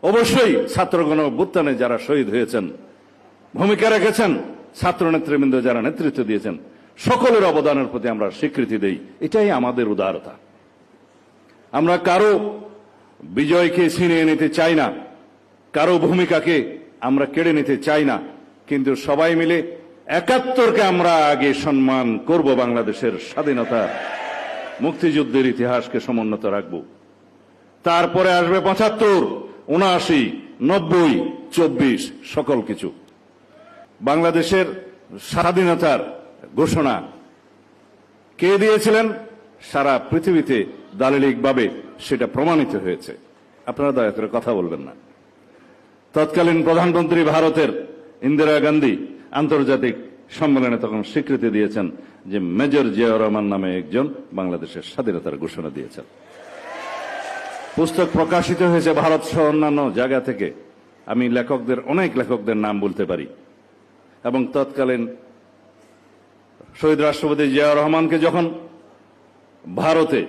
অবশ্যই ছাত্র গণঅভ্যুত্থানে যারা শহীদ হয়েছেন, ভূমিকা রেখেছেন, ছাত্র নেতৃবৃন্দ যারা নেতৃত্ব দিয়েছেন, সকলের অবদানের প্রতি আমরা স্বীকৃতি দেই। এটাই আমাদের উদারতা। আমরা কারো বিজয়কে ছিনিয়ে নিতে চাই না, কারো ভূমিকাকে আমরা কেড়ে নিতে চাই না, কিন্তু সবাই মিলে ৭১কে আমরা আগে সম্মান করব, বাংলাদেশের স্বাধীনতা মুক্তিযুদ্ধের ইতিহাসকে সমুন্নত রাখব। তারপরে আসবে ৭৫, ৭৯, ৯০, ২৪, সকল কিছু। বাংলাদেশের স্বাধীনতার ঘোষণা কে দিয়েছিলেন? সারা পৃথিবীতে দালিলিকভাবে সেটা প্রমাণিত হয়েছে। আপনারা দয়া করে কথা বলবেন না। তৎকালীন প্রধানমন্ত্রী ভারতের ইন্দিরা গান্ধী আন্তর্জাতিক সম্মেলনে তখন স্বীকৃতি দিয়েছেন যে মেজর জিয়াউর রহমান নামে একজন বাংলাদেশের স্বাধীনতার ঘোষণা দিয়েছেন। পুস্তক প্রকাশিত হয়েছে ভারত সহ অন্যান্য জায়গা থেকে। আমি অনেক লেখকদের নাম বলতে পারি। এবং তৎকালীন শহীদ রাষ্ট্রপতি জিয়াউর রহমানকে যখন ভারতে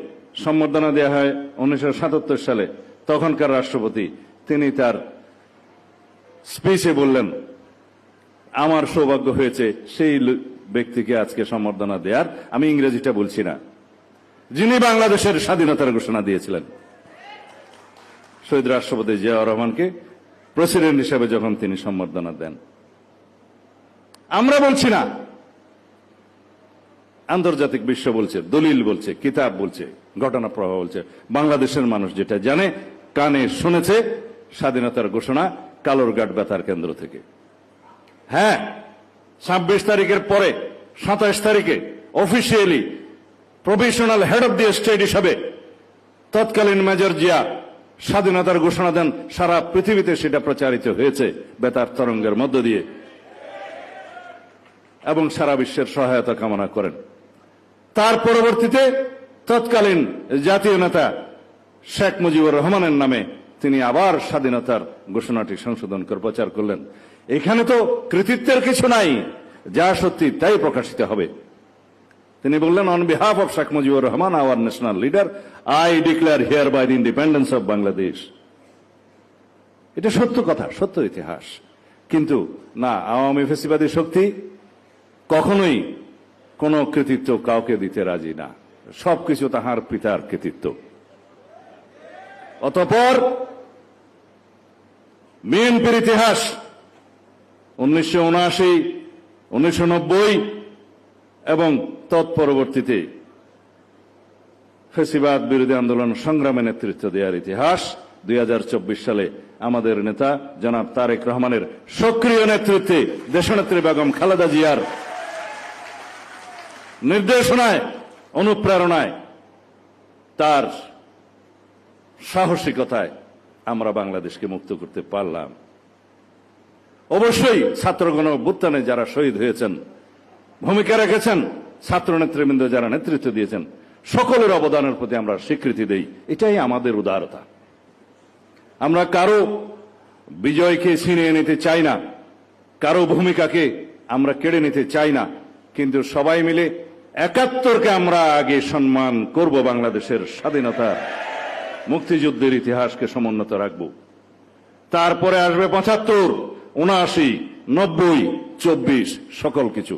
সম্বর্ধনা দেওয়া হয় ১৯৭৭ সালে, তখনকার রাষ্ট্রপতি তিনি তার স্পিচে বললেন, আমার সৌভাগ্য হয়েছে সেই ব্যক্তিকে আজকে সম্বর্ধনা দেওয়ার। আমি ইংরেজিটা বলছি না, যিনি বাংলাদেশের স্বাধীনতার ঘোষণা দিয়েছিলেন। শহীদ রাষ্ট্রপতি জিয়াউর রহমানকে প্রেসিডেন্ট হিসেবে যখন তিনি সম্বর্ধনা দেন, আমরা বলছি না, আন্তর্জাতিক বিশ্ব বলছে, দলিল বলছে, কিতাব বলছে, ঘটনা প্রবাহ বলছে। বাংলাদেশের মানুষ যেটা জানে, কানে শুনেছে, স্বাধীনতার ঘোষণা কালুরঘাট বেতার কেন্দ্র থেকে। হ্যাঁ, ২৬ তারিখের পরে ২৭ তারিখে officially professional head of the state হিসাবে তৎকালীন মেজর জিয়া স্বাধীনতার ঘোষণা দেন। সারা পৃথিবীতে সেটা প্রচারিত হয়েছে বেতার তরঙ্গের মধ্য দিয়ে, এবং সারা বিশ্বের সহায়তা কামনা করেন। তার পরবর্তীতে তৎকালীন জাতীয় নেতা শেখ মুজিবুর রহমানের নামে তিনি আবার স্বাধীনতার ঘোষণাটি সংশোধন করে প্রচার করলেন। এখানে তো কৃতিত্বের কিছু নাই, যা সত্যি তাই প্রকাশিত হবে। তিনি বললেন, on behalf of Sheikh Mujibur Rahman, our national leader, I declare hereby the independence of Bangladesh. এটা সত্য কথা, সত্য ইতিহাস। কিন্তু না, আওয়ামী ফ্যাসিবাদী শক্তি কখনোই কোনো কৃতিত্ব কাউকে দিতে রাজি না। সবকিছু তাহার পিতার কৃতিত্ব। অতঃপর বিএনপির ইতিহাস ১৯৭৯, ১৯৯০ এবং তৎপরবর্তীতে ফ্যাসিবাদ বিরোধী আন্দোলন সংগ্রামে নেতৃত্ব দেওয়ার ইতিহাস। ২০২৪ সালে আমাদের নেতা জনাব তারেক রহমানের সক্রিয় নেতৃত্বে, দেশনেত্রী বেগম খালেদা জিয়ার নির্দেশনায়, অনুপ্রেরণায়, তার সাহসিকতায় আমরা বাংলাদেশকে মুক্ত করতে পারলাম। অবশ্যই ছাত্র গণঅভ্যুত্থানে যারা শহীদ হয়েছেন, ভূমিকা রেখেছেন, ছাত্র নেতৃবৃন্দ যারা নেতৃত্ব দিয়েছেন, সকলের অবদানের প্রতি আমরা স্বীকৃতি দেই। এটাই আমাদের উদারতা। আমরা কারো বিজয়কে ছিনিয়ে নিতে চাই না, কারো ভূমিকাকে আমরা কেড়ে নিতে চাই না, কিন্তু সবাই মিলে ৭১কে আমরা আগে সম্মান করব, বাংলাদেশের স্বাধীনতা মুক্তিযুদ্ধের ইতিহাসকে সমুন্নত রাখব। তারপরে আসবে ৭৫, ৭৯, ৯০, ২৪, সকল কিছু।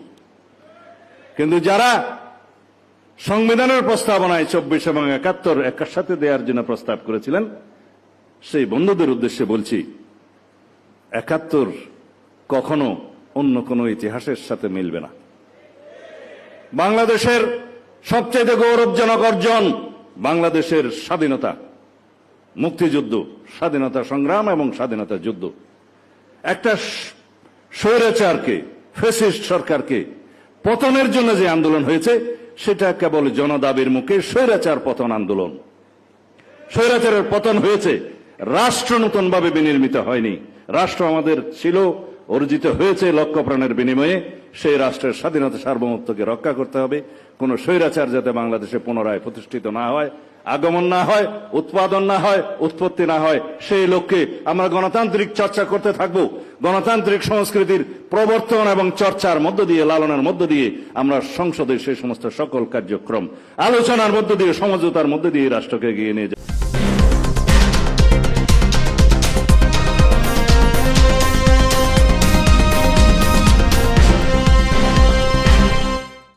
কিন্তু যারা সংবিধানের প্রস্তাবনায় ২৪ এবং ৭১ একসাথে দেওয়ার জন্য প্রস্তাব করেছিলেন, সেই বন্ধুদের উদ্দেশ্যে বলছি, ৭১ কখনো অন্য কোনো ইতিহাসের সাথে মিলবে না। বাংলাদেশের সবচেয়ে গৌরবজনক অর্জন বাংলাদেশের স্বাধীনতা, মুক্তিযুদ্ধ, স্বাধীনতা সংগ্রাম এবং স্বাধীনতা যুদ্ধ। একটা স্বৈরাচারকে, ফ্যাসিস্ট সরকারকে পতনের জন্য যে আন্দোলন হয়েছে, সেটা কেবল জনদাবির মুখে স্বৈরাচার পতন আন্দোলন। স্বৈরাচারের পতন হয়েছে, রাষ্ট্র নতুনভাবে বিনির্মিত হয়নি। রাষ্ট্র আমাদের ছিল, অর্জিত হয়েছে লক্ষ প্রাণের বিনিময়ে। সেই রাষ্ট্রের স্বাধীনতা সার্বভৌমত্বকে রক্ষা করতে হবে। কোন স্বৈরাচার যাতে বাংলাদেশে পুনরায় প্রতিষ্ঠিত না হয়, আগমন না হয়, উৎপাদন না হয়, উৎপত্তি না হয়, সেই লক্ষ্যে আমরা গণতান্ত্রিক চর্চা করতে থাকব। গণতান্ত্রিক সংস্কৃতির প্রবর্তন এবং চর্চার মধ্য দিয়ে, লালনের মধ্য দিয়ে আমরা সংসদে সেই সমস্ত সকল কার্যক্রম আলোচনার মধ্য দিয়ে, সমঝোতার মধ্য দিয়ে রাষ্ট্রকে এগিয়ে নিয়ে যাব।